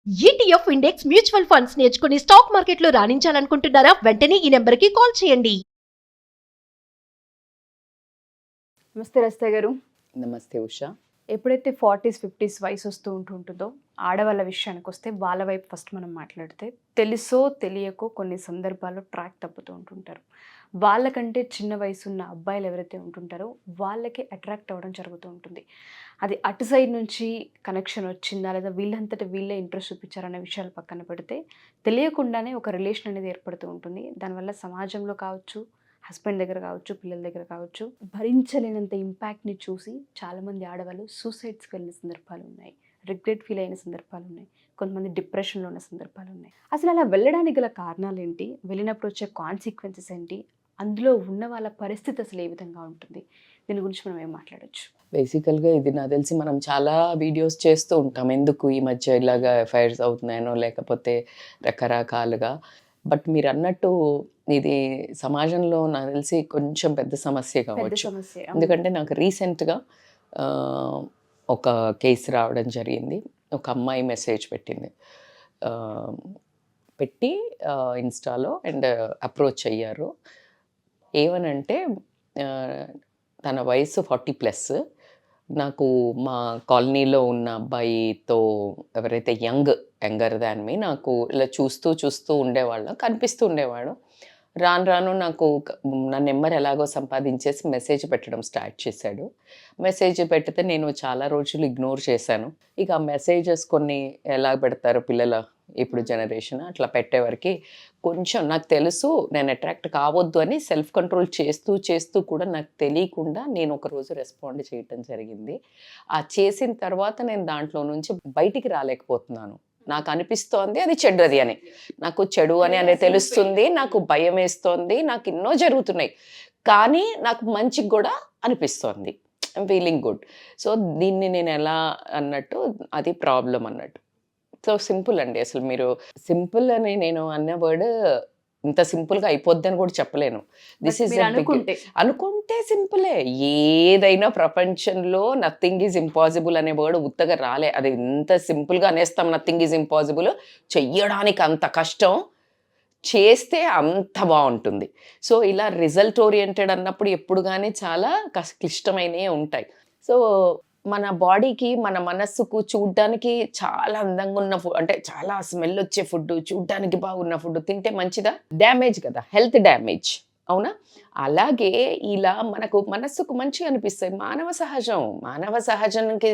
ETF index mutual funds నేర్చుకుని stock మార్కెట్లో రాణించాలనుకుంటున్నారా? వెంటనే ఈ నెంబర్కి కాల్ చేయండి. నమస్తే రస్తే గారు. నమస్తే ఉషా. ఎప్పుడైతే 40s 50s వయసు వస్తూ ఉంటుందో ఆడవాళ్ళ విషయానికి వస్తే వాళ్ళ వైపు ఫస్ట్ మనం మాట్లాడితే తెలుసో తెలియకో కొన్ని సందర్భాల్లో ట్రాక్ తప్పుతూ ఉంటుంటారు. వాళ్ళకంటే చిన్న వయసు ఉన్న అబ్బాయిలు ఎవరైతే ఉంటుంటారో వాళ్ళకి అట్రాక్ట్ అవ్వడం జరుగుతూ ఉంటుంది. అది అటు సైడ్ నుంచి కనెక్షన్ వచ్చిందా లేదా వీళ్ళంతటా వీళ్ళే ఇంట్రెస్ట్ చూపించారనే విషయాలు పక్కన పెడితే తెలియకుండానే ఒక రిలేషన్ అనేది ఏర్పడుతూ ఉంటుంది. దానివల్ల సమాజంలో కావచ్చు, హస్బెండ్ దగ్గర కావచ్చు, పిల్లల దగ్గర కావచ్చు, భరించలేనంత ఇంపాక్ట్ని చూసి చాలామంది ఆడవాళ్ళు సూసైడ్స్కి వెళ్ళిన సందర్భాలు ఉన్నాయి, రిగ్రెట్ ఫీల్ అయిన సందర్భాలు ఉన్నాయి, కొంతమంది డిప్రెషన్లో ఉన్న సందర్భాలు ఉన్నాయి. అసలు అలా వెళ్ళడానికి గల కారణాలు ఏంటి, వెళ్ళినప్పుడు వచ్చే కాన్సిక్వెన్సెస్ ఏంటి, అందులో ఉన్న వాళ్ళ పరిస్థితి అసలు ఏ విధంగా ఉంటుంది, దీని గురించి మనం ఏం మాట్లాడచ్చు? బేసికల్గా ఇది నాకు తెలిసి మనం చాలా వీడియోస్ చేస్తూ ఉంటాం, ఎందుకు ఈ మధ్య ఇలాగా ఎఫ్ఐఆర్స్ అవుతున్నాయనో లేకపోతే రకరకాలుగా. బట్ మీరు అన్నట్టు ఇది సమాజంలో నాకు తెలిసి కొంచెం పెద్ద సమస్య కావచ్చు. ఎందుకంటే నాకు రీసెంట్గా ఒక కేసు రావడం జరిగింది. ఒక అమ్మాయి మెసేజ్ పెట్టింది, పెట్టి ఇన్స్టాలో అండ్ అప్రోచ్ అయ్యారు. ఏమనంటే తన వయసు 40+, నాకు మా కాలనీలో ఉన్న అబ్బాయితో ఎవరైతే యంగర్ దాన్ మీ నాకు ఇలా చూస్తూ ఉండేవాళ్ళం, కనిపిస్తూ ఉండేవాడు. రాను నాకు నా నెంబర్ ఎలాగో సంపాదించేసి మెసేజ్ పెట్టడం స్టార్ట్ చేశాడు. మెసేజ్ పెడితే నేను చాలా రోజులు ఇగ్నోర్ చేశాను. ఇక ఆ మెసేజెస్ కొన్ని ఎలా పెడతారు పిల్లల ఇప్పుడు జనరేషన్, అట్లా పెట్టేవారికి కొంచెం నాకు తెలుసు నేను అట్రాక్ట్ కావద్దు అని సెల్ఫ్ కంట్రోల్ చేస్తూ కూడా నాకు తెలియకుండా నేను ఒకరోజు రెస్పాండ్ చేయటం జరిగింది. ఆ చేసిన తర్వాత నేను దాంట్లో నుంచి బయటికి రాలేకపోతున్నాను. నాకు అనిపిస్తోంది అది చెడ్డది అని, నాకు చెడు అని తెలుస్తుంది, నాకు భయం వేస్తోంది, నాకు ఎన్నో జరుగుతున్నాయి, కానీ నాకు మంచిగా కూడా అనిపిస్తోంది, ఐఎమ్ ఫీలింగ్ గుడ్. సో దీన్ని నేను ఎలా అన్నట్టు అది ప్రాబ్లం అన్నట్టు. సో సింపుల్ అండి, అసలు మీరు సింపుల్ అని నేను అన్న వర్డ్ ఇంత సింపుల్గా అయిపోద్దని కూడా చెప్పలేను. దిస్ ఈజ్ అనుకుంటే సింపులే. ఏదైనా ప్రపంచంలో నథింగ్ ఈజ్ ఇంపాసిబుల్ అనే వర్డ్ ఉత్తగా రాలే. అది ఇంత సింపుల్గా అనేస్తాం, నథింగ్ ఈజ్ ఇంపాసిబుల్. చెయ్యడానికి అంత కష్టం, చేస్తే అంత బాగుంటుంది. సో ఇలా రిజల్ట్ ఓరియంటెడ్ అన్నప్పుడు ఎప్పుడు కానీ చాలా క్లిష్టమైనవి ఉంటాయి. సో మన బాడీకి మన మనస్సుకు చూడ్డానికి చాలా అందంగా ఉన్న ఫుడ్, అంటే చాలా స్మెల్ వచ్చే ఫుడ్, చూడ్డానికి బాగున్న ఫుడ్ తింటే మంచిదా? డ్యామేజ్ కదా, హెల్త్ డ్యామేజ్, అవునా? అలాగే ఇలా మనకు మనస్సుకు మంచిగా అనిపిస్తాయి, మానవ సహజానికి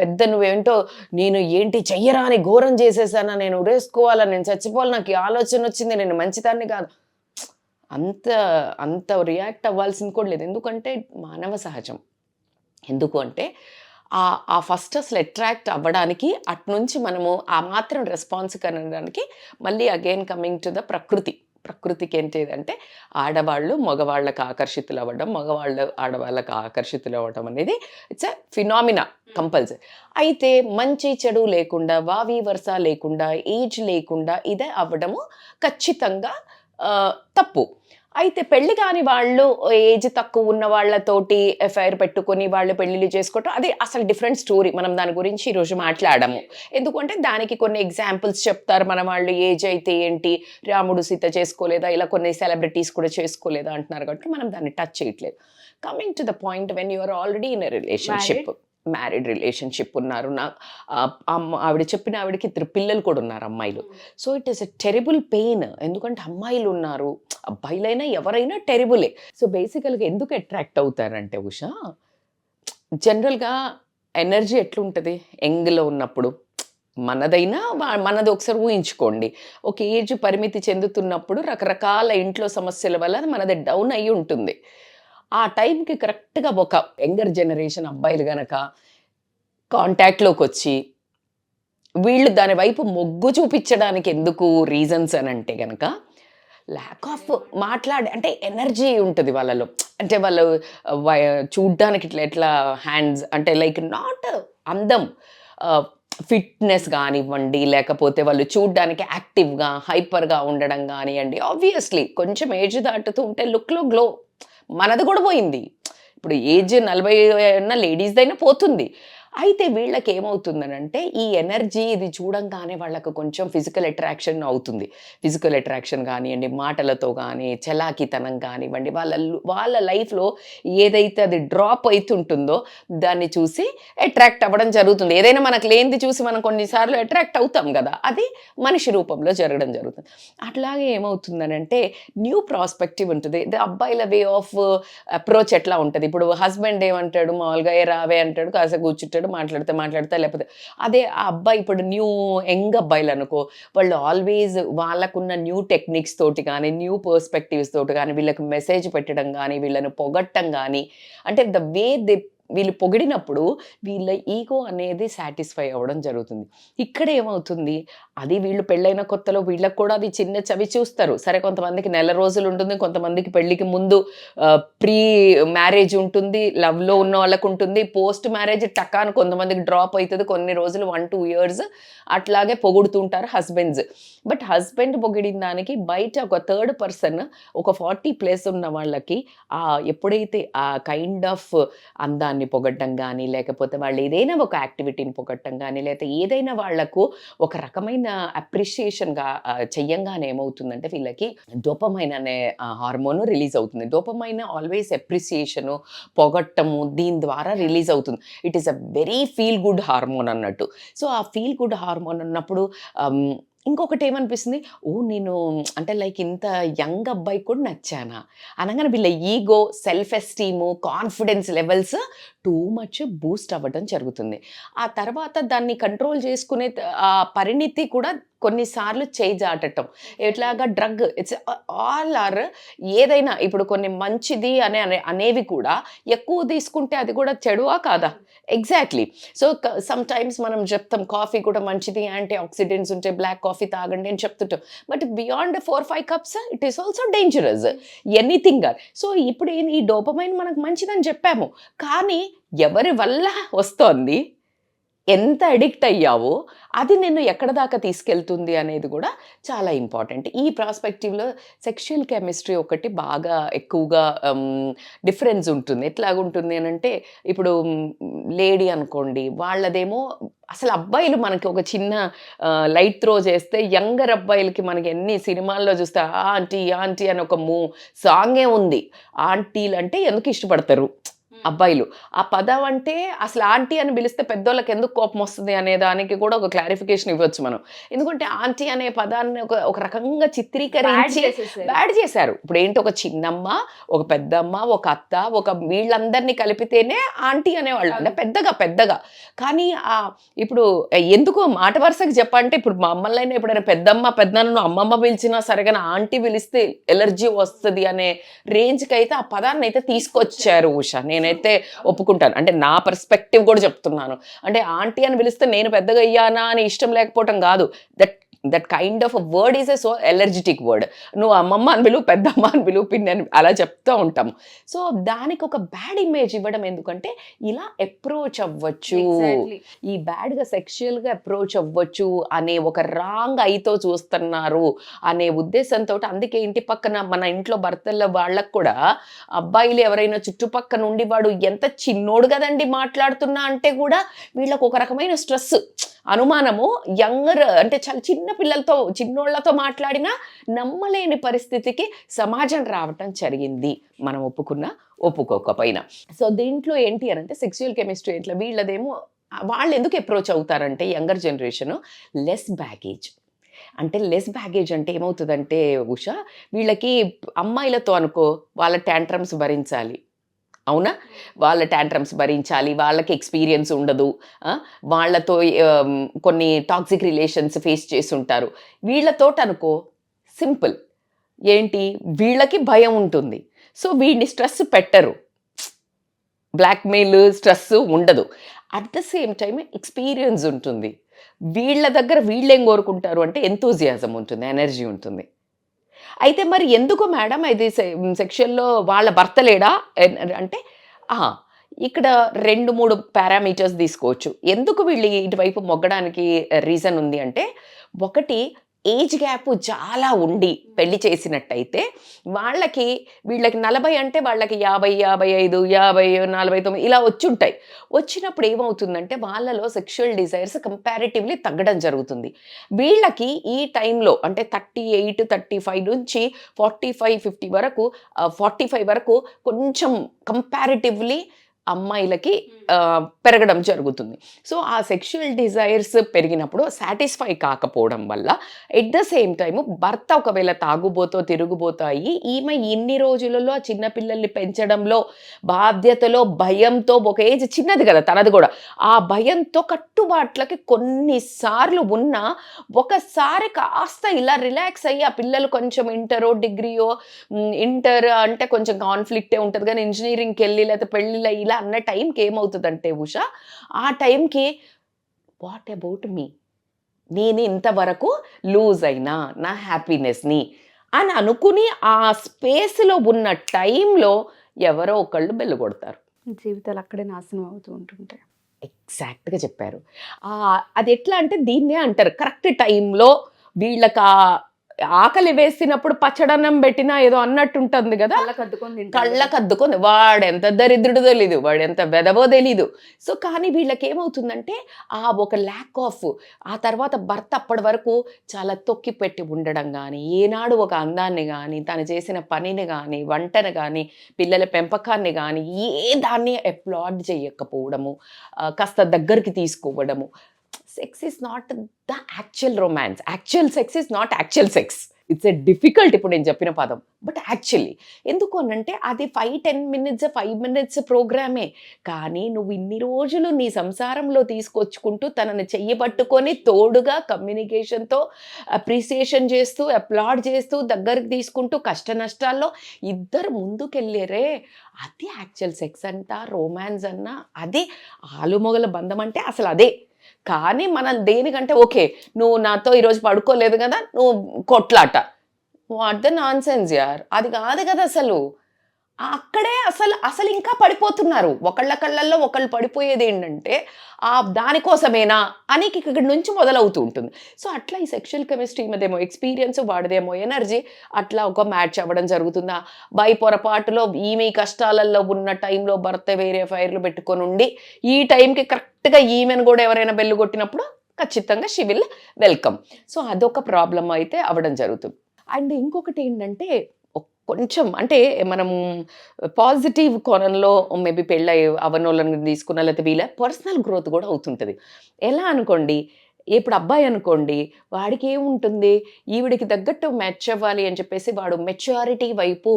పెద్ద నువ్వేంటో నేను ఏంటి చెయ్యరాని ఘోరం చేసేసానా, నేను ఉరేసుకోవాలా, నేను చచ్చిపోవాలి, నాకు ఈ ఆలోచన వచ్చింది, నేను మంచిదాన్ని కాదు, అంత రియాక్ట్ అవ్వాల్సింది కూడా లేదు. ఎందుకంటే మానవ సహజం. ఎందుకు అంటే ఆ ఫస్ట్ అసలు అట్రాక్ట్ అవ్వడానికి అట్నుంచి మనము ఆ మాత్రం రెస్పాన్స్ కనడానికి మళ్ళీ అగైన్ కమింగ్ టు ద ప్రకృతికి ఏంటిదంటే ఆడవాళ్ళు మగవాళ్ళకు ఆకర్షితులు అవ్వడం, మగవాళ్ళు ఆడవాళ్ళకు ఆకర్షితులు అవ్వడం అనేది ఇట్స్ ఎ ఫినామినా కంపల్సరీ. అయితే మంచి చెడు లేకుండా, వావి వరుస లేకుండా, ఏజ్ లేకుండా ఇదే అవ్వడము ఖచ్చితంగా తప్పు. అయితే పెళ్లి కాని వాళ్ళు, ఏజ్ తక్కువ ఉన్న వాళ్ళతోటి ఎఫ్ఐఆర్ పెట్టుకొని వాళ్ళు పెళ్లిళ్ళు చేసుకోవటం అది అసలు డిఫరెంట్ స్టోరీ. మనం దాని గురించి ఈరోజు మాట్లాడము. ఎందుకంటే దానికి కొన్ని ఎగ్జాంపుల్స్ చెప్తారు మన వాళ్ళు. ఏజ్ అయితే ఏంటి, రాముడు సీత చేసుకోలేదా, ఇలా కొన్ని సెలబ్రిటీస్ కూడా చేసుకోలేదా అంటున్నారు, కాబట్టి మనం దాన్ని టచ్ చేయట్లేదు. Coming to the point, when you are already in a relationship, married relationship ఉన్నారు, ఆవిడ చెప్పిన ఆవిడకి 3 పిల్లలు కూడా ఉన్నారు, అమ్మాయిలు. So it is a terrible pain. ఎందుకంటే అమ్మాయిలు ఉన్నారు, అబ్బాయిలైనా ఎవరైనా టెరిబులే. సో బేసికల్గా ఎందుకు అట్రాక్ట్ అవుతారంటే ఉషా, జనరల్గా ఎనర్జీ ఎట్లుంటుంది యంగ్లో ఉన్నప్పుడు, మనది ఒకసారి ఊహించుకోండి. ఒక ఏజ్ పరిమితి చెందుతున్నప్పుడు రకరకాల ఇంట్లో సమస్యల వల్ల మనది డౌన్ అయ్యి ఉంటుంది. ఆ టైంకి కరెక్ట్గా ఒక యంగర్ జనరేషన్ అబ్బాయిలు గనక కాంటాక్ట్లోకి వచ్చి వీళ్ళు దాని వైపు మొగ్గు చూపించడానికి ఎందుకు రీజన్స్ అని అంటే కనుక ల్యాక్ ఆఫ్ అంటే ఎనర్జీ ఉంటుంది వాళ్ళలో. అంటే వాళ్ళు చూడ్డానికి ఎట్లా హ్యాండ్స్ అంటే లైక్ నాట్ అందం, ఫిట్నెస్ కానివ్వండి, లేకపోతే వాళ్ళు చూడ్డానికి యాక్టివ్గా హైపర్గా ఉండడం కానివ్వండి. ఆబ్వియస్లీ కొంచెం ఏజ్ దాటుతూ ఉంటే లుక్లో గ్లో, మనది కూడా పోయింది. ఇప్పుడు ఏజ్ 40 ఉన్న లేడీస్దైనా పోతుంది. అయితే వీళ్ళకి ఏమవుతుందనంటే ఈ ఎనర్జీ ఇది చూడంగానే వాళ్ళకు కొంచెం ఫిజికల్ అట్రాక్షన్ అవుతుంది. ఫిజికల్ అట్రాక్షన్ కానివ్వండి, మాటలతో కానీ, చలాకీతనం కానివ్వండి, వాళ్ళ లైఫ్లో ఏదైతే అది డ్రాప్ అవుతుంటుందో దాన్ని చూసి అట్రాక్ట్ అవ్వడం జరుగుతుంది. ఏదైనా మనకు లేనిది చూసి మనం కొన్నిసార్లు అట్రాక్ట్ అవుతాం కదా, అది మనిషి రూపంలో జరగడం జరుగుతుంది. అట్లాగే ఏమవుతుందనంటే న్యూ ప్రాస్పెక్టివ్ ఉంటుంది. అబ్బాయిల వే ఆఫ్ అప్రోచ్ ఎట్లా ఉంటుంది, ఇప్పుడు హస్బెండ్ ఏమంటాడు, మామూలుగా ఏ రావే అంటాడు, కాసేపు కూర్చుంటాడు, మాట్లాడతా లేకపోతే అదే ఆ అబ్బాయి ఇప్పుడు న్యూ యంగ్ అబ్బాయిలు అనుకో, వాళ్ళు ఆల్వేస్ వాళ్ళకున్న న్యూ టెక్నిక్స్ తోటి కానీ, న్యూ పర్స్పెక్టివ్స్ తోటి కానీ, వీళ్ళకి మెసేజ్ పెట్టడం కానీ, వీళ్ళని పొగట్టం కానీ, అంటే ద వే వీళ్ళు పొగిడినప్పుడు వీళ్ళ ఈగో అనేది సాటిస్ఫై అవ్వడం జరుగుతుంది. ఇక్కడ ఏమవుతుంది, అది వీళ్ళు పెళ్ళైన కొత్తలో వీళ్ళకి కూడా అది చిన్న చవి చూస్తారు. సరే, కొంతమందికి నెల రోజులు ఉంటుంది, కొంతమందికి పెళ్ళికి ముందు ప్రీ మ్యారేజ్ ఉంటుంది, లవ్లో ఉన్న వాళ్ళకు ఉంటుంది, పోస్ట్ మ్యారేజ్ టకాన్ కొంతమందికి డ్రాప్ అవుతుంది, కొన్ని రోజులు 1-2 years అట్లాగే పొగుడుతుంటారు హస్బెండ్స్. బట్ హస్బెండ్ పొగిడిన దానికి బయట ఒక థర్డ్ పర్సన్, ఒక 40+ ఉన్న వాళ్ళకి ఎప్పుడైతే ఆ కైండ్ ఆఫ్ అందాన్ని పొగట్టం కానీ, లేకపోతే వాళ్ళు ఏదైనా ఒక యాక్టివిటీని పొగట్టం కానీ, లేకపోతే ఏదైనా వాళ్లకు ఒక రకమైన అప్రిషియేషన్గా చెయ్యంగానే ఏమవుతుందంటే వీళ్ళకి డోపమైన్ అనే హార్మోన్ రిలీజ్ అవుతుంది. డోపమైన్ ఆల్వేస్ అప్రిసియేషను, పొగట్టము, దీని ద్వారా రిలీజ్ అవుతుంది. It is a very feel good hormone అన్నట్టు. సో ఆ ఫీల్ గుడ్ హార్మోన్ అన్నప్పుడు ఇంకొకటి ఏమనిపిస్తుంది, నేను అంటే లైక్ ఇంత యంగ్ అబ్బాయి కూడా నచ్చానా అనగానే వీళ్ళ ego, self esteem, confidence levels too much Boost అవ్వడం జరుగుతుంది. ఆ తర్వాత దాన్ని కంట్రోల్ చేసుకునే ఆ పరిణితి కూడా కొన్నిసార్లు చేజాటటం, ఎట్లాగా డ్రగ్, ఇట్స్ ఆల్ ఆర్ ఏదైనా ఇప్పుడు కొన్ని మంచిది అనేవి కూడా ఎక్కువ తీసుకుంటే అది కూడా చెడువా కాదా? ఎగ్జాక్ట్లీ. సో సమ్ టైమ్స్ మనం చెప్తాం కాఫీ కూడా మంచిది, యాంటీ ఆక్సిడెంట్స్ ఉంటే బ్లాక్ కాఫీ తాగండి అని చెప్తుంటాం. But beyond 4-5 cups it is also dangerous, anything. So ఇప్పుడు ఈ డోపమైన్ మనకు మంచిదని చెప్పాము, కానీ ఎవరి వల్ల వస్తోంది, ఎంత అడిక్ట్ అయ్యావో అది నిన్ను ఎక్కడ దాకా తీసుకెళ్తుంది అనేది కూడా చాలా ఇంపార్టెంట్. ఈ ప్రాస్పెక్టివ్లో సెక్షువల్ కెమిస్ట్రీ ఒకటి బాగా ఎక్కువగా డిఫరెన్స్ ఉంటుంది. ఎట్లాగుంటుంది అని అంటే, ఇప్పుడు లేడీ అనుకోండి, వాళ్ళదేమో అసలు అబ్బాయిలు మనకి ఒక చిన్న లైట్ త్రో చేస్తే యంగర్ అబ్బాయిలకి మనకి ఎన్ని సినిమాల్లో చూస్తే ఆంటీ ఆంటీ అని ఒక సాంగే ఉంది. ఆంటీలు అంటే ఎందుకు ఇష్టపడతారు అబ్బాయిలు? ఆ పదం అంటే అసలు ఆంటీ అని పిలిస్తే పెద్దోళ్ళకి ఎందుకు కోపం వస్తుంది అనే దానికి కూడా ఒక క్లారిఫికేషన్ ఇవ్వచ్చు మనం. ఎందుకంటే ఆంటీ అనే పదాన్ని ఒక రకంగా చిత్రీకరించి బ్యాడ్ చేశారు. ఇప్పుడు ఏంటి, ఒక చిన్నమ్మ, ఒక పెద్దమ్మ, ఒక అత్త, ఒక వీళ్ళందరినీ కలిపితేనే ఆంటీ అనేవాళ్ళు, అంటే పెద్దగా. కానీ ఇప్పుడు ఎందుకు మాట వరుసకి చెప్పంటే, ఇప్పుడు మా అమ్మలైనా ఎప్పుడైనా పెద్దన్నను అమ్మమ్మ పిలిచినా సరే, కానీ ఆంటీ పిలిస్తే ఎలర్జీ వస్తుంది అనే రేంజ్కి అయితే ఆ పదాన్ని అయితే తీసుకొచ్చారు ఉషా. నేనైతే ఒప్పుకుంటాను, అంటే నా పర్స్పెక్టివ్ కూడా చెప్తున్నాను. అంటే ఆంటీ అని పిలిస్తే నేను పెద్దగా అయ్యానా అని ఇష్టం లేకపోవటం కాదు, that kind of a word is a so allergic word. నువ్వు అమ్మమ్మ అని పిలువు, పెద్దమ్మ అని పిలువు, పిన్ని అని అలా చెప్తూ ఉంటాము. సో దానికి ఒక బ్యాడ్ ఇమేజ్ ఇవ్వడం ఎందుకంటే, ఇలా అప్రోచ్ అవ్వచ్చు, ఈ బ్యాడ్గా సెక్షువల్గా అప్రోచ్ అవ్వచ్చు అనే ఒక రాంగ్ ఐతో చూస్తున్నారు అనే ఉద్దేశంతో. అందుకే ఇంటి పక్కన మన ఇంట్లో భర్తల వాళ్ళకు కూడా అబ్బాయిలు ఎవరైనా చుట్టుపక్కల నుండి వాడు ఎంత చిన్నోడు కదండి మాట్లాడుతున్నా అంటే కూడా వీళ్ళకు ఒక రకమైన స్ట్రెస్, అనుమానము. యంగర్ అంటే చాలా చిన్న పిల్లలతో, చిన్నోళ్లతో మాట్లాడినా నమ్మలేని పరిస్థితికి సమాజం రావటం జరిగింది, మనం ఒప్పుకోకపోయినా. సో దీంట్లో ఏంటి అని అంటే, సెక్సువల్ కెమిస్ట్రీ ఇట్లా వీళ్ళదేమో వాళ్ళు ఎందుకు అప్రోచ్ అవుతారంటే, యంగర్ జనరేషను లెస్ బ్యాగేజ్. అంటే లెస్ బ్యాగేజ్ అంటే ఏమవుతుందంటే ఉషా, వీళ్ళకి అమ్మాయిలతో అనుకో వాళ్ళ ట్యాంట్రమ్స్ భరించాలి, అవునా? వాళ్ళ ట్యాంట్రమ్స్ భరించాలి, వాళ్ళకి ఎక్స్పీరియన్స్ ఉండదు, వాళ్ళతో కొన్ని టాక్సిక్ రిలేషన్స్ ఫేస్ చేసి ఉంటారు. వీళ్ళతో అనుకో సింపుల్, ఏంటి, వీళ్ళకి భయం ఉంటుంది, సో వీడిని స్ట్రెస్ పెట్టరు, బ్లాక్మెయిల్ స్ట్రెస్ ఉండదు. At the same time experience ఉంటుంది. వీళ్ళ దగ్గర వీళ్ళేం కోరుకుంటారు అంటే ఎంతూజియాజం ఉంటుంది, ఎనర్జీ ఉంటుంది. అయితే మరి ఎందుకు మేడం ఇది సెక్షన్లో వాళ్ళ భర్త లేడా అంటే, ఇక్కడ 2-3 పారామీటర్స్ తీసుకోవచ్చు ఎందుకు వీళ్ళు ఇటువైపు మొగ్గడానికి రీజన్ ఉంది అంటే, ఒకటి ఏజ్ గ్యాప్ చాలా ఉండి పెళ్లి చేసినట్టయితే వీళ్ళకి 40 అంటే వాళ్ళకి 50, 55, 50, 49 ఇలా వచ్చుంటాయి. వచ్చినప్పుడు ఏమవుతుందంటే వాళ్ళలో సెక్షువల్ డిజైర్స్ కంపారిటివ్లీ తగ్గడం జరుగుతుంది. వీళ్ళకి ఈ టైంలో అంటే 38, 35 నుంచి 45, 50 వరకు 45 వరకు కొంచెం కంపారిటివ్లీ అమ్మాయిలకి పెరగడం జరుగుతుంది. సో ఆ సెక్షువల్ డిజైర్స్ పెరిగినప్పుడు సాటిస్ఫై కాకపోవడం వల్ల ఎట్ ద సేమ్ టైము భర్త ఒకవేళ తాగుబోతో తిరుగుబోతో అయ్యి ఈమె ఇన్ని రోజులలో ఆ చిన్నపిల్లల్ని పెంచడంలో బాధ్యతలో భయంతో ఒక ఏజ్ చిన్నది కదా తనది కూడా, ఆ భయంతో కట్టుబాట్లకి కొన్నిసార్లు ఉన్నా ఒకసారి కాస్త ఇలా రిలాక్స్ అయ్యి ఆ పిల్లలు కొంచెం ఇంటర్ అంటే కొంచెం కాన్ఫ్లిక్టే ఉంటుంది కానీ ఇంజనీరింగ్కి వెళ్ళి లేకపోతే పెళ్ళిళ్ళు ఇలా అన్న టైంకి ఏమవుతుందంటే ఉషా, ఆ టైంకి వాట్ అబౌట్ మీ, నేను ఇంతవరకు లూజ్ అయినా నా హ్యాపీనెస్ని అని అనుకుని ఆ స్పేస్లో ఉన్న టైంలో ఎవరో ఒకళ్ళు బెల్లు కొడతారు. జీవితాలు అక్కడే నాశనం అవుతూ ఉంటుంటాయి. ఎగ్జాక్ట్గా చెప్పారు. అది ఎట్లా అంటే దీన్నే అంటారు కరెక్ట్ టైంలో వీళ్ళకి ఆకలి వేసినప్పుడు పచ్చడన్నం పెట్టినా ఏదో అన్నట్టు ఉంటుంది కదా, కళ్ళకద్దుకొని వాడెంత దరిద్రుడు తెలీదు, వాడెంత వెదవో తెలీదు. సో కానీ వీళ్ళకి ఏమవుతుందంటే ఆ ఒక ల్యాక్ ఆఫ్, ఆ తర్వాత భర్త అప్పటి వరకు చాలా తొక్కి పెట్టి ఉండడం కానీ, ఏనాడు ఒక అందాన్ని కానీ, తను చేసిన పనిని కానీ, వంటను కానీ, పిల్లల పెంపకాన్ని కానీ ఏ దాన్ని అప్లాడ్ చేయకపోవడము, కాస్త దగ్గరికి తీసుకోవడము. Sex is not the actual romance, actual sex is not actual sex. It's a difficult ఇప్పుడు నేను చెప్పిన పదం, బట్ యాక్చువల్లీ ఎందుకు అనంటే అది 5-10 minutes 5 minutes ప్రోగ్రామే. కానీ నువ్వు ఇన్ని రోజులు నీ సంసారంలో తీసుకొచ్చుకుంటూ తనని చెయ్యబట్టుకొని తోడుగా కమ్యూనికేషన్తో అప్రిసియేషన్ చేస్తూ అప్లాడ్ చేస్తూ దగ్గరికి తీసుకుంటూ కష్ట నష్టాల్లో ఇద్దరు ముందుకెళ్ళారే, అది యాక్చువల్ సెక్స్ అంట, రొమాన్స్ అన్న, అది ఆలుమొగల బంధం అంటే అసలు అదే. కానీ మనం దేనికంటే ఓకే నువ్వు నాతో ఈరోజు పడుకోలేదు కదా నువ్వు కొట్లాట, వాట్ ద నాన్ సెన్స్ యార్, అది కాదు కదా అసలు. అక్కడే అసలు ఇంకా పడిపోతున్నారు. ఒకళ్ళ కళ్ళల్లో ఒకళ్ళు పడిపోయేది ఏంటంటే దానికోసమేనా అని ఇక్కడి నుంచి మొదలవుతూ ఉంటుంది. సో అట్లా ఈ సెక్షువల్ కెమిస్ట్రీ మీదేమో ఎక్స్పీరియన్స్, వాడిదేమో ఎనర్జీ, అట్లా ఒక మ్యాచ్ అవ్వడం జరుగుతుందా. బై పొరపాటులో ఈమె కష్టాలలో ఉన్న టైంలో భర్త వేరే ఫైర్లు పెట్టుకొని ఉండి ఈ టైంకి కరెక్ట్గా ఈమెను కూడా ఎవరైనా బెల్లు కొట్టినప్పుడు ఖచ్చితంగా షీ విల్ వెల్కమ్. సో అదొక ప్రాబ్లం అయితే అవ్వడం జరుగుతుంది. అండ్ ఇంకొకటి ఏంటంటే కొంచెం అంటే మనం పాజిటివ్ కోణంలో మేబీ పెళ్ళి అవనోళ్ళని తీసుకున్న లేకపోతే వీళ్ళ పర్సనల్ గ్రోత్ కూడా అవుతుంటుంది. ఎలా అనుకోండి, ఇప్పుడు అబ్బాయి అనుకోండి, వాడికి ఏముంటుంది, ఈవిడికి తగ్గట్టు మ్యాచ్ అవ్వాలి అని చెప్పేసి వాడు మెచ్యూరిటీ వైపు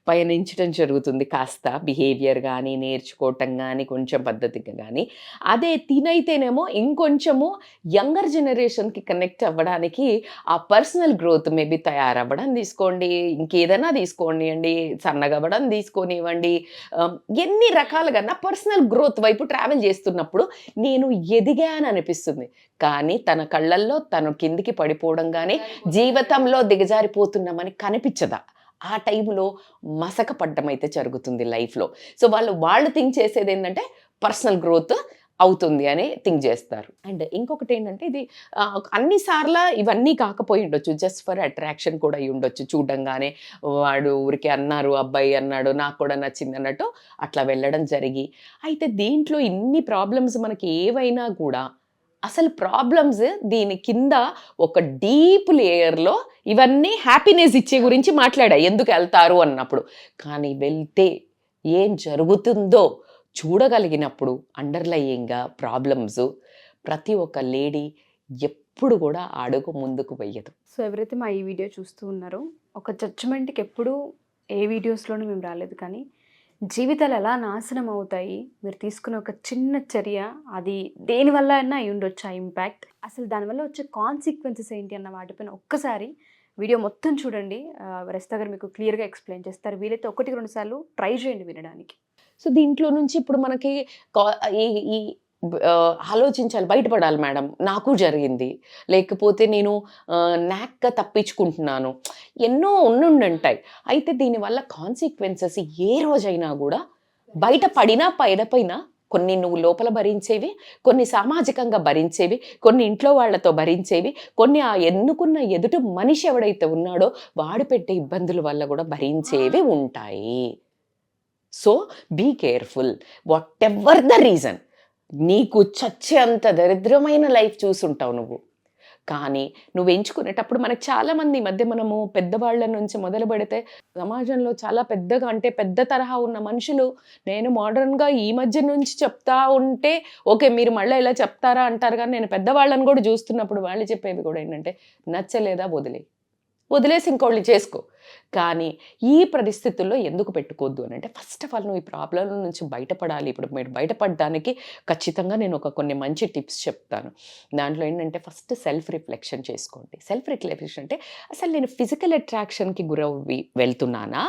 పయనించడం జరుగుతుంది. కాస్త బిహేవియర్ కానీ నేర్చుకోవటం కానీ కొంచెం పద్ధతిగా కానీ. అదే తినైతేనేమో ఇంకొంచెము యంగర్ జనరేషన్కి కనెక్ట్ అవ్వడానికి ఆ పర్సనల్ గ్రోత్ మేబీ తయారవ్వడం తీసుకోండి, ఇంకేదైనా తీసుకోండి అండి, సన్నగా అవ్వడం తీసుకొనివ్వండి, ఎన్ని రకాలుగా నా పర్సనల్ గ్రోత్ వైపు ట్రావెల్ చేస్తున్నప్పుడు నేను ఎదిగాను అనిపిస్తుంది. కానీ తన కళ్ళల్లో తను కిందికి పడిపోవడం కానీ జీవితంలో దిగజారిపోతున్నామని కనిపించదా. ఆ టైంలో మసక పడ్డం అయితే జరుగుతుంది లైఫ్లో. సో వాళ్ళు థింక్ చేసేది ఏంటంటే పర్సనల్ గ్రోత్ అవుతుంది అని థింక్ చేస్తారు. అండ్ ఇంకొకటి ఏంటంటే ఇది అన్నిసార్లు ఇవన్నీ కాకపోయి ఉండొచ్చు, జస్ట్ ఫర్ అట్రాక్షన్ కూడా అయి ఉండొచ్చు. చూడంగానే వాడు ఊరికే అన్నారు, అబ్బాయి అన్నాడు, నాకు కూడా నచ్చింది అన్నట్టు అట్లా వెళ్ళడం జరిగి. అయితే దీంట్లో ఇన్ని ప్రాబ్లమ్స్ మనకి ఏవైనా కూడా అసలు ప్రాబ్లమ్స్ దీని కింద ఒక డీప్ లేయర్లో ఇవన్నీ హ్యాపీనెస్ ఇచ్చే గురించి మాట్లాడా ఎందుకు వెళ్తారు అన్నప్పుడు. కానీ వెళ్తే ఏం జరుగుతుందో చూడగలిగినప్పుడు అండర్లయింగ్గా ప్రాబ్లమ్స్ ప్రతి ఒక్క లేడీ ఎప్పుడు కూడా అడుగు ముందుకు వెయ్యదు. సో ఎవరైతే మా ఈ వీడియో చూస్తూ ఉన్నారో ఒక జడ్జిమెంట్కి ఎప్పుడూ ఏ వీడియోస్లోనూ మేము రాలేదు, కానీ జీవితాలు ఎలా నాశనం అవుతాయి, మీరు తీసుకునే ఒక చిన్న చర్య అది దేనివల్ల అయినా అయి ఉండొచ్చు ఆ ఇంపాక్ట్, అసలు దానివల్ల వచ్చే కాన్సిక్వెన్సెస్ ఏంటి అన్న వాటిపైన ఒక్కసారి వీడియో మొత్తం చూడండి. రజిత గారు మీకు క్లియర్గా ఎక్స్ప్లెయిన్ చేస్తారు. వీలైతే 1-2 సార్లు ట్రై చేయండి వినడానికి. సో దీంట్లో నుంచి ఇప్పుడు మనకి ఈ ఆలోచించాలి, బయటపడాలి. మేడం నాకు జరిగింది, లేకపోతే నేను నాక్గా తప్పించుకుంటున్నాను, ఎన్నో ఉండుంటాయి. అయితే దీనివల్ల కాన్సిక్వెన్సెస్ ఏ రోజైనా కూడా బయట పడినా పైన కొన్ని నువ్వు లోపల భరించేవి, కొన్ని సామాజికంగా భరించేవి, కొన్ని ఇంట్లో వాళ్ళతో భరించేవి, కొన్ని ఆ ఎన్నుకున్న ఎదుటి మనిషి ఎవడైతే ఉన్నాడో వాడు పెట్టే ఇబ్బందుల వల్ల కూడా భరించేవి ఉంటాయి. So be careful whatever the reason. నీకు చచ్చేంత దరిద్రమైన లైఫ్ చూసుంటావు నువ్వు, కానీ నువ్వు ఎంచుకునేటప్పుడు మనకు చాలామంది ఈ మధ్య మనము పెద్దవాళ్ళ నుంచి మొదలు పెడితే సమాజంలో చాలా పెద్దగా అంటే పెద్ద తరహా ఉన్న మనుషులు నేను మోడర్న్గా ఈ మధ్య నుంచి చెప్తా ఉంటే ఓకే మీరు మళ్ళీ ఇలా చెప్తారా అంటారు, కానీ నేను పెద్దవాళ్ళని కూడా చూస్తున్నప్పుడు వాళ్ళు చెప్పేవి కూడా ఏంటంటే నచ్చలేదా వదిలేసి ఇంకోళ్ళు చేసుకో. కానీ ఈ పరిస్థితుల్లో ఎందుకు పెట్టుకోవద్దు అని అంటే ఫస్ట్ ఆఫ్ ఆల్ నువ్వు ఈ ప్రాబ్లం నుంచి బయటపడాలి. ఇప్పుడు మీరు బయటపడడానికి ఖచ్చితంగా నేను కొన్ని మంచి టిప్స్ చెప్తాను. దాంట్లో ఏంటంటే ఫస్ట్ సెల్ఫ్ రిఫ్లెక్షన్ చేసుకోండి. సెల్ఫ్ రిఫ్లెక్షన్ అంటే అసలు నేను ఫిజికల్ అట్రాక్షన్కి గురవి వెళ్తున్నానా,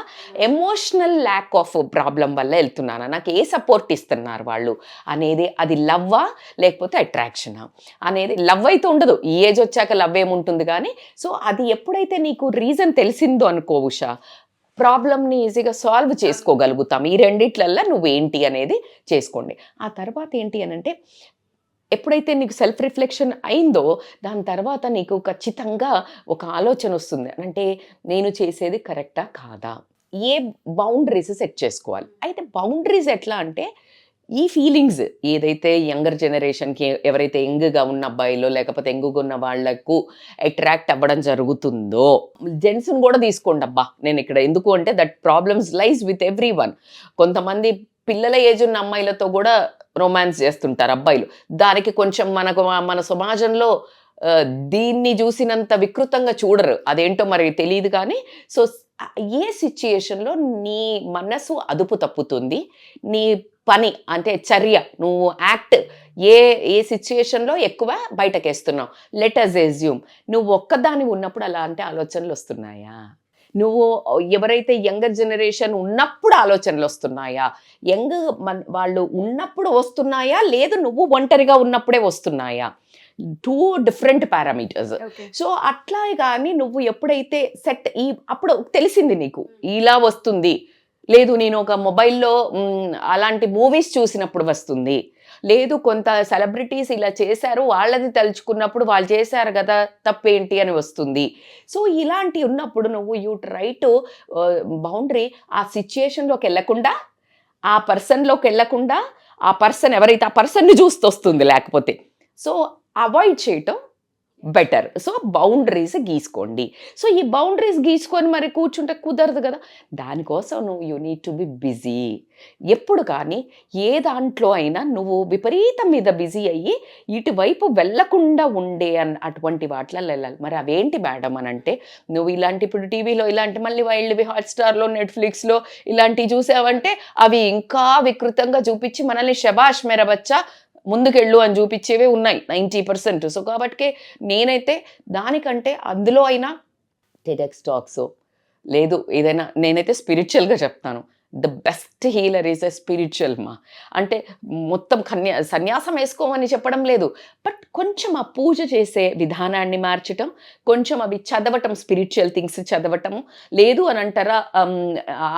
ఎమోషనల్ ల్యాక్ ఆఫ్ ప్రాబ్లం వల్ల వెళ్తున్నానా, నాకు ఏ సపోర్ట్ ఇస్తున్నారు వాళ్ళు అనేది, అది లవ్వా లేకపోతే అట్రాక్షనా అనేది. లవ్ అయితే ఉండదు, ఈ ఏజ్ వచ్చాక లవ్ ఏముంటుంది, కానీ సో అది ఎప్పుడైతే నీకు రీజన్ తెలిసిందో అనుకో ఉషా, ప్రాబ్లమ్ని ఈజీగా సాల్వ్ చేసుకోగలుగుతాం. ఈ రెండిట్లల్లో నువ్వేంటి అనేది చేసుకోండి. ఆ తర్వాత ఏంటి అని అంటే ఎప్పుడైతే నీకు సెల్ఫ్ రిఫ్లెక్షన్ అయిందో దాని తర్వాత నీకు ఖచ్చితంగా ఒక ఆలోచన వస్తుంది, అంటే నేను చేసేది కరెక్టా కాదా, ఏ బౌండరీస్ సెట్ చేసుకోవాలి. అయితే బౌండరీస్ ఎట్లా అంటే ఈ ఫీలింగ్స్ ఏదైతే యంగర్ జనరేషన్కి ఎవరైతే యంగ్గా ఉన్న అబ్బాయిలో లేకపోతే యంగ్గా ఉన్న వాళ్లకు అట్రాక్ట్ అవ్వడం జరుగుతుందో, జెంట్స్ని కూడా తీసుకోండి అబ్బా. నేను ఇక్కడ ఎందుకు అంటే that problems లైజ్ with every one. కొంతమంది పిల్లల ఏజ్ ఉన్న అమ్మాయిలతో కూడా రొమాన్స్ చేస్తుంటారు అబ్బాయిలు. దానికి కొంచెం మన సమాజంలో దీన్ని చూసినంత వికృతంగా చూడరు, అదేంటో మరి తెలియదు. కానీ సో ఏ సిచ్యుయేషన్లో నీ మనసు అదుపు తప్పుతుంది, నీ పని అంటే చర్య నువ్వు యాక్ట్ ఏ సిచ్యుయేషన్లో ఎక్కువ బయటకేస్తున్నావు. లెట్ అస్ ఎజ్యూమ్ నువ్వు ఒక్కదాని ఉన్నప్పుడు అలాంటి ఆలోచనలు వస్తున్నాయా, నువ్వు ఎవరైతే యంగర్ జనరేషన్ ఉన్నప్పుడు ఆలోచనలు వస్తున్నాయా, వాళ్ళు ఉన్నప్పుడు వస్తున్నాయా, లేదు నువ్వు ఒంటరిగా ఉన్నప్పుడే వస్తున్నాయా, 2 different పారామీటర్స్. సో అట్లా కానీ నువ్వు ఎప్పుడైతే సెట్ అప్పుడు తెలిసింది నీకు ఇలా వస్తుంది, లేదు నేను ఒక మొబైల్లో అలాంటి మూవీస్ చూసినప్పుడు వస్తుంది, లేదు కొంత సెలబ్రిటీస్ ఇలా చేశారు వాళ్ళది తలుచుకున్నప్పుడు వాళ్ళు చేశారు కదా తప్పేంటి అని వస్తుంది. సో ఇలాంటి ఉన్నప్పుడు నువ్వు యూ ట్రై టు బౌండరీ ఆ సిచ్యుయేషన్లోకి వెళ్ళకుండా, ఆ పర్సన్లోకి వెళ్ళకుండా, ఆ పర్సన్ ఎవరైతే ఆ పర్సన్ని చూస్తూ వస్తుంది లేకపోతే, సో అవాయిడ్ చేయటం బెటర్. సో బౌండరీస్ గీసుకోండి. సో ఈ బౌండరీస్ గీసుకొని మరి కూర్చుంటే కుదరదు కదా, దానికోసం నువ్వు you need to be busy. ఎప్పుడు కానీ ఏ దాంట్లో అయినా నువ్వు విపరీతం మీద బిజీ అయ్యి ఇటువైపు వెళ్లకుండా ఉండే అటువంటి వాటిలో వెళ్ళాలి. మరి అవేంటి మేడం అని అంటే నువ్వు ఇలాంటి ఇప్పుడు టీవీలో ఇలాంటి మళ్ళీ వైల్డ్వి హాట్స్టార్లో నెట్ఫ్లిక్స్లో ఇలాంటివి చూసావంటే అవి ఇంకా వికృతంగా చూపించి మనల్ని శబాష్ మేరా బచ్చా ముందుకెళ్ళు అని చూపించేవే ఉన్నాయి 90%. సో కాబట్టి నేనైతే దానికంటే అందులో అయినా టెడెక్స్ టాక్స్ లేదు ఏదైనా, నేనైతే స్పిరిచువల్గా చెప్తాను, the best healer is a spiritual మా. అంటే మొత్తం సన్యాసం వేసుకోమని చెప్పడం లేదు, బట్ కొంచెం ఆ పూజ చేసే విధానాన్ని మార్చటం, కొంచెం అవి చదవటం, స్పిరిచువల్ థింగ్స్ చదవటం, లేదు అని అంటారా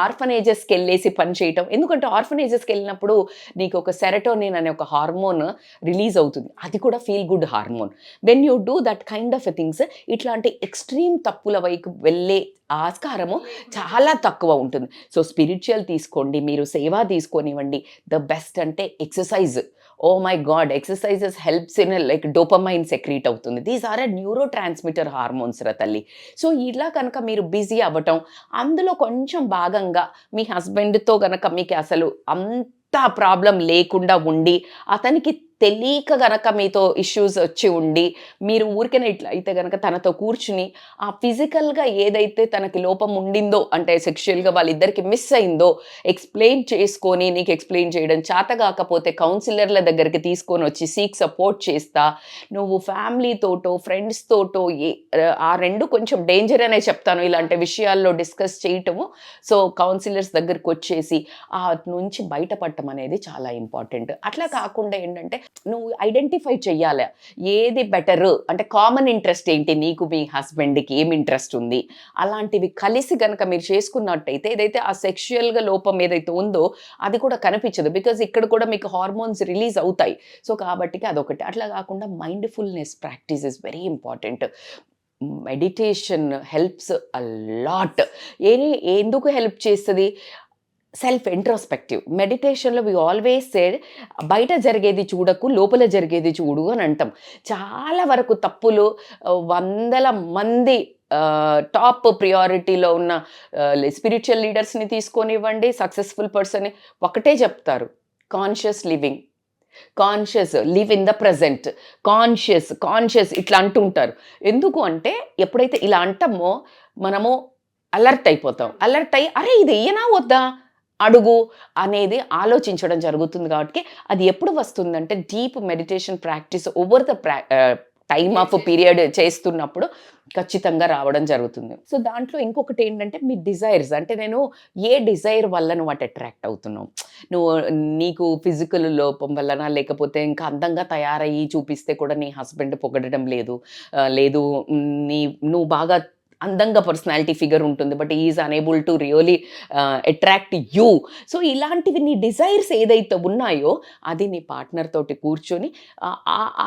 ఆర్ఫనేజెస్కి వెళ్ళేసి పని చేయటం. ఎందుకంటే ఆర్ఫనేజెస్కి వెళ్ళినప్పుడు నీకు ఒక సెరటోనిన్ అనే ఒక హార్మోన్ రిలీజ్ అవుతుంది, అది కూడా feel good hormone. When you do that kind of a things ఇట్లాంటి ఎక్స్ట్రీమ్ తప్పుల వైపు వెళ్ళే ఆస్కారము చాలా తక్కువ ఉంటుంది. సో స్పిరిచువల్ తీసుకోండి, మీరు సేవ తీసుకొనివ్వండి. ద బెస్ట్ అంటే exercise. Oh my god, exercises helps in like dopamine secrete అవుతుంది. These are a neurotransmitter hormones రా తల్లి. సో ఇలా కనుక మీరు బిజీ అవ్వటం, అందులో కొంచెం భాగంగా మీ హస్బెండ్తో కనుక మీకు అసలు అంత ప్రాబ్లం లేకుండా ఉండి అతనికి తెలియక గనక మీతో ఇష్యూస్ వచ్చి ఉండి మీరు ఊరికనే ఇట్లా అయితే కనుక తనతో కూర్చుని ఆ ఫిజికల్గా ఏదైతే తనకి లోపం ఉండిందో అంటే సెక్షువల్గా వాళ్ళిద్దరికి మిస్ అయిందో ఎక్స్ప్లెయిన్ చేసుకొని, నీకు ఎక్స్ప్లెయిన్ చేయడం చేత కాకపోతే కౌన్సిలర్ల దగ్గరికి తీసుకొని వచ్చి సీక్ సపోర్ట్ చేస్తా, నువ్వు ఫ్యామిలీతోటో ఫ్రెండ్స్ తోటో ఆ రెండు కొంచెం డేంజర్ అనే చెప్తాను ఇలాంటి విషయాల్లో డిస్కస్ చేయటము. సో కౌన్సిలర్స్ దగ్గరికి వచ్చేసి ఆ నుంచి బయటపడటం అనేది చాలా ఇంపార్టెంట్. అట్లా కాకుండా ఏంటంటే నువ్వు ఐడెంటిఫై చెయ్యాలి ఏది బెటరు, అంటే కామన్ ఇంట్రెస్ట్ ఏంటి, నీకు మీ హస్బెండ్కి ఏం ఇంట్రెస్ట్ ఉంది, అలాంటివి కలిసి కనుక మీరు చేసుకున్నట్టయితే ఏదైతే ఆ సెక్షువల్గా లోపం ఏదైతే ఉందో అది కూడా కనిపించదు. బికాజ్ ఇక్కడ కూడా మీకు హార్మోన్స్ రిలీజ్ అవుతాయి. సో కాబట్టి అదొకటి. అట్లా కాకుండా mindfulness practice is very important. Meditation helps a lot. ఎందుకు హెల్ప్ చేస్తుంది? Self introspective. మెడిటేషన్లో వి ఆల్వేస్ సే బయట జరిగేది చూడకు, లోపల జరిగేది చూడు అని అంటాం. చాలా వరకు తప్పులు వందల మంది టాప్ ప్రియారిటీలో ఉన్న స్పిరిచువల్ లీడర్స్ని తీసుకొనివ్వండి, సక్సెస్ఫుల్ పర్సన్ ఒకటే చెప్తారు, conscious living, conscious, live in the present, conscious ఇట్లా అంటుంటారు. ఎందుకు అంటే ఎప్పుడైతే ఇలా అంటామో మనము అలర్ట్ అయిపోతాం. అలర్ట్ అయ్యి అరే ఇది ఏనా వద్దా అడుగు అనేది ఆలోచించడం జరుగుతుంది. కాబట్టి అది ఎప్పుడు వస్తుందంటే deep meditation practice over the time of period చేస్తున్నప్పుడు ఖచ్చితంగా రావడం జరుగుతుంది. సో దాంట్లో ఇంకొకటి ఏంటంటే మీ డిజైర్స్, అంటే నేను ఏ డిజైర్ వల్ల నువ్వు అటు అట్రాక్ట్ అవుతున్నావు, నువ్వు నీకు ఫిజికల్ లోపం వలన, లేకపోతే ఇంకా అందంగా తయారయ్యి చూపిస్తే కూడా నీ హస్బెండ్ పొగడడం లేదు, నువ్వు బాగా అందంగా పర్సనాలిటీ ఫిగర్ ఉంటుంది but is unable to really attract you. So ఇలాంటివి నీ డిజైర్స్ ఏదైతే ఉన్నాయో అది నీ పార్ట్నర్ తోటి కూర్చొని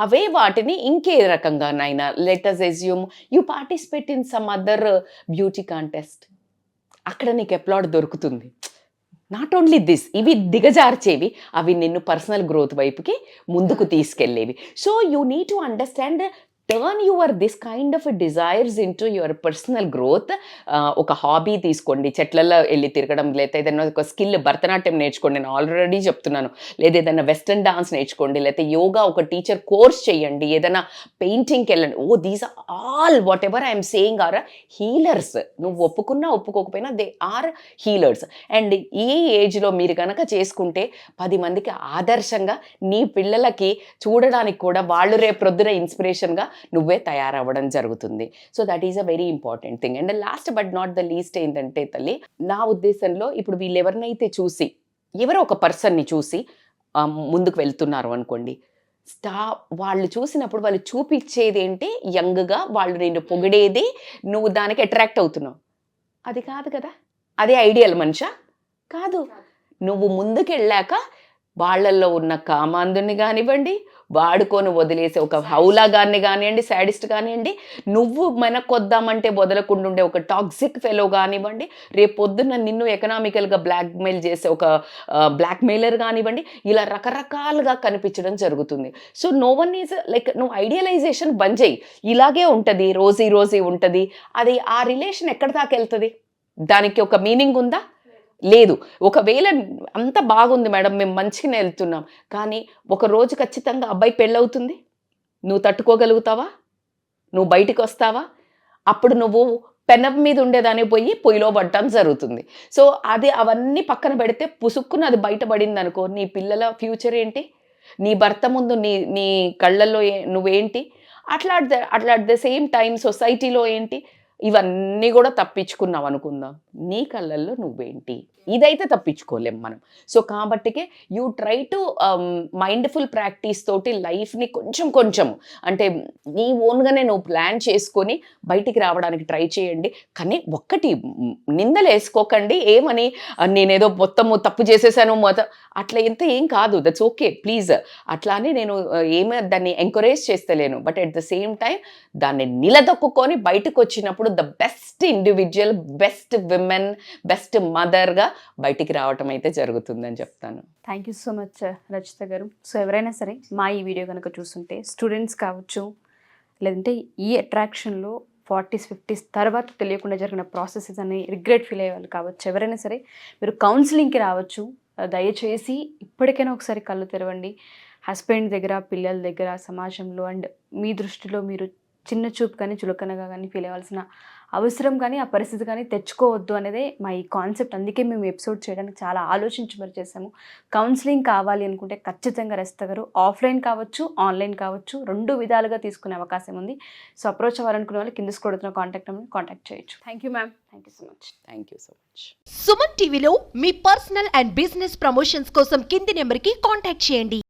అవే వాటిని ఇంకే రకంగానైనా, let us assume you participate in some other beauty contest, అక్కడ నీకు అప్లాడ్ దొరుకుతుంది. నాట్ ఓన్లీ దిస్, ఇవి దిగజార్చేవి, అవి నిన్ను పర్సనల్ గ్రోత్ వైపుకి ముందుకు తీసుకెళ్ళేవి. So you need to understand, turn your this kind of desires into your personal growth. ఒక హాబీ తీసుకోండి, చెట్లలో వెళ్ళి తిరగడం, లేదా ఏదైనా ఒక స్కిల్, భరతనాట్యం నేర్చుకోండి, నేను ఆల్రెడీ చెప్తున్నాను, లేదా ఏదైనా వెస్టర్న్ డాన్స్ నేర్చుకోండి, లేకపోతే యోగా ఒక టీచర్ కోర్స్ చేయండి, ఏదైనా పెయింటింగ్కి వెళ్ళండి. These are all whatever I'm saying are healers. నువ్వు ఒప్పుకున్నా ఒప్పుకోకపోయినా దే ఆర్ హీలర్స్. అండ్ ఈ ఏజ్లో మీరు కనుక చేసుకుంటే 10 మందికి ఆదర్శంగా, నీ పిల్లలకి చూడడానికి కూడా వాళ్ళు రేపొద్దున ఇన్స్పిరేషన్గా నువ్వే తయారవ్వడం జరుగుతుంది. So that is a very important thing. And last but not the least ఏంటంటే తల్లి, నా ఉద్దేశంలో ఇప్పుడు వీళ్ళు ఎవరినైతే చూసి, ఎవరో ఒక పర్సన్ని చూసి ముందుకు వెళ్తున్నారు అనుకోండి, వాళ్ళు చూసినప్పుడు వాళ్ళు చూపించేది ఏంటి, యంగ్గా వాళ్ళు నిన్ను పొగిడేది, నువ్వు దానికి అట్రాక్ట్ అవుతున్నావు, అది కాదు కదా. అదే ఐడియల్ మనిషా కాదు. నువ్వు ముందుకెళ్ళాక వాళ్ళల్లో ఉన్న కామాంధుని కానివ్వండి, వాడుకొని వదిలేసే ఒక హౌలాగాన్ని కానివ్వండి, శాడిస్ట్ కానివ్వండి, నువ్వు వెనకొద్దామంటే వదలకుండా ఉండే ఒక టాక్సిక్ ఫెలో కానివ్వండి, రేపు పొద్దున్న నిన్ను ఎకనామికల్గా బ్లాక్మెయిల్ చేసే ఒక బ్లాక్మెయిలర్ కానివ్వండి, ఇలా రకరకాలుగా కనిపించడం జరుగుతుంది. So no one is like, నువ్వు ఐడియలైజేషన్ బంద్ చేయి. ఇలాగే ఉంటుంది, రోజీ ఉంటుంది, అది ఆ రిలేషన్ ఎక్కడి దాకా వెళ్తుంది? దానికి ఒక మీనింగ్ ఉందా? లేదు. ఒకవేళ అంత బాగుంది మేడం, మేము మంచిగానే వెళ్తున్నాం, కానీ ఒక రోజు ఖచ్చితంగా అబ్బాయి పెళ్ళవుతుంది, నువ్వు తట్టుకోగలుగుతావా? నువ్వు బయటికి వస్తావా? అప్పుడు నువ్వు పెనం మీద ఉండేదాన్ని పోయి పొయ్యిలో పడటం జరుగుతుంది. సో అవన్నీ పక్కన పెడితే పుసుక్కున అది బయటపడింది అనుకో, నీ పిల్లల ఫ్యూచర్ ఏంటి? నీ భర్త ముందు నీ కళ్ళల్లో నువ్వేంటి? అట్లా అట్ ద సేమ్ టైం సొసైటీలో ఏంటి? ఇవన్నీ కూడా తప్పించుకున్నావు అనుకుందాం, నీ కళ్ళల్లో నువ్వేంటి? ఇదైతే తప్పించుకోలేం మనం. సో కాబట్టికే you try to mindful practice తోటి లైఫ్ని కొంచెం అంటే నీ ఓన్గానే నువ్వు ప్లాన్ చేసుకొని బయటికి రావడానికి ట్రై చేయండి. కానీ ఒక్కటి నిందలు వేసుకోకండి, ఏమని నేనేదో మొత్తము తప్పు చేసేసాను అట్లా ఎంత ఏం కాదు, దట్స్ ఓకే ప్లీజ్. అట్లా అని నేను ఏమీ దాన్ని ఎంకరేజ్ చేస్తలేను, but at the same time దాన్ని నిలదొక్కుని బయటకు వచ్చినప్పుడు the best individual, best women, best మదర్గా బయటికి రావటం అయితే జరుగుతుందని చెప్తాను. Thank you so much Rachita garu. So ఎవరైనా సరే మా ఈ వీడియో కనుక చూస్తుంటే, స్టూడెంట్స్ కావచ్చు, లేదంటే ఈ అట్రాక్షన్లో 40s 50s తర్వాత తెలియకుండా జరిగిన ప్రాసెసెస్ అని రిగ్రెట్ ఫీల్ అయ్యే వాళ్ళు కావచ్చు, ఎవరైనా సరే మీరు కౌన్సిలింగ్కి రావచ్చు. దయచేసి ఇప్పటికైనా ఒకసారి కళ్ళు తెరవండి. హస్బెండ్ దగ్గర, పిల్లల దగ్గర, సమాజంలో అండ్ మీ దృష్టిలో మీరు చిన్న చూపు కానీ చులకనగా కానీ ఫీల్ అవ్వాల్సిన అవసరం కానీ ఆ పరిస్థితి కానీ తెచ్చుకోవద్దు అనేదే మా ఈ కాన్సెప్ట్. అందుకే మేము ఎపిసోడ్ చేయడానికి చాలా ఆలోచించి మరి చేసాము. కౌన్సిలింగ్ కావాలి అనుకుంటే ఖచ్చితంగా రచిత గారు ఆఫ్లైన్ కావచ్చు, ఆన్లైన్ కావచ్చు, 2 విధాలుగా తీసుకునే అవకాశం ఉంది. సో అప్రోచ్ అవ్వాలనుకునే వాళ్ళు కింద స్క్రోల్ అవుతున్న కాంటాక్ట్ చేయొచ్చు. Thank you ma'am. Thank you so much. Thank you so much. Suman టీవీలో మీ పర్సనల్ అండ్ బిజినెస్ ప్రమోషన్స్ కోసం కింది నెంబర్కి కాంటాక్ట్ చేయండి.